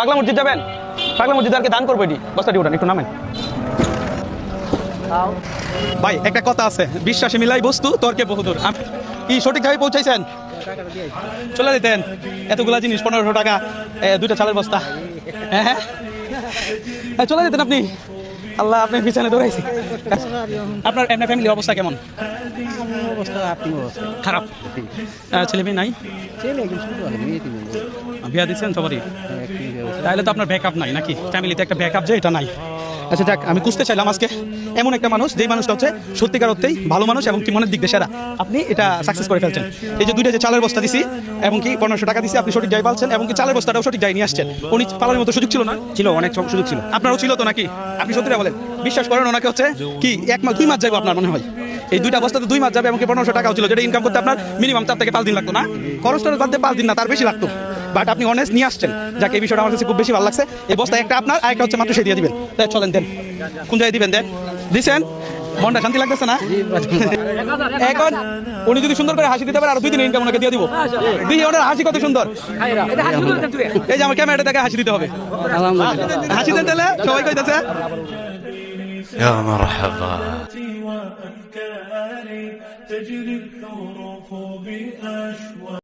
পাগলা মসজিদ যাবেন? পাগলা মসজিদ আর কি দান করবো এটি, বস্তাটি উঠান, একটু নামেন। ভাই একটা কথা আছে, বিশ্বাসে মিলাই বস্তু তর্কে বহুদূর। কি সঠিকভাবে পৌঁছাইছেন? চলে যেতেন এতগুলা জিনিস, 1500 টাকা, 2টা চালের বস্তা। হ্যাঁ চলে যেতেন আপনি। আল্লাহ আপনি পিছনে দৌড়াইছি। আপনার এমনি ফ্যামিলি অবস্থা কেমন? খারাপ। ছেলে মেয়ে নাই? বিয়া দিচ্ছেন সবারই? তাহলে তো আপনার ব্যাকআপ নাই নাকি? ফ্যামিলিতে একটা ব্যাকআপ যে এটা নাই। আচ্ছা যাক, আমি খুঁজতে চাইলাম আজকে এমন একটা মানুষ, যেই মানুষটা হচ্ছে সত্যিকার অর্থেই ভালো মানুষ এবং কি মনের দিক দিয়ে সেরা। আপনি এটা সাকসেস করে ফেলছেন। এই যে 2টা যে চালের বস্তা দিছি এবং কি 1500 টাকা দিছি, আপনি সঠিক জায়গায় পাচ্ছেন এবং কি চালের বস্তাটাও সঠিক জায়গায় নিয়ে আসছেন। উনি পালানোর মতো সুযোগ ছিল না? ছিল, অনেক সুযোগ ছিল। আপনারও ছিল তো নাকি? আপনি সত্যিটা বলেন, বিশ্বাস করেন ওনাকে হচ্ছে কি 1 মাস 2 মাস যাবে আপনার মনে হয়? এই 2টা বস্তাতে 2 মাস যাবে এবং কি 1500 টাকাও ছিল, যেটা ইনকাম করতে আপনার মিনিমাম 4 থেকে 5 দিন লাগতো না? খরচ টরচ বাদ দিয়ে 5 দিন না, তার বেশি লাগতো। বাট আপনি অনেস্ট নিয়ে আসছেন, যাকে এই বিষয়টা আমার কাছে খুব বেশি ভালো লাগছে। এই বস্তা একটা আপনার, আর একটা হচ্ছে মাত্র সে দিয়ে দিবেন। তাই চলেন দেন, কোন জায়গায় দিবেন দেন। দিছেন, মনটা শান্তি লাগতেছে না? এখন উনি যদি সুন্দর করে হাসি দিতে পারে, আর 2 দিন ইনকাম ওনাকে দিয়ে দিব। দেখি ওনার হাসি কত সুন্দর। এই যে আমার ক্যামেরাটা দেখে হাসি দিতে হবে। হাসি দেন তাহলে, সবাই কইতেছে يا مرحبا. وأفكاري تجري الظروف بأشواق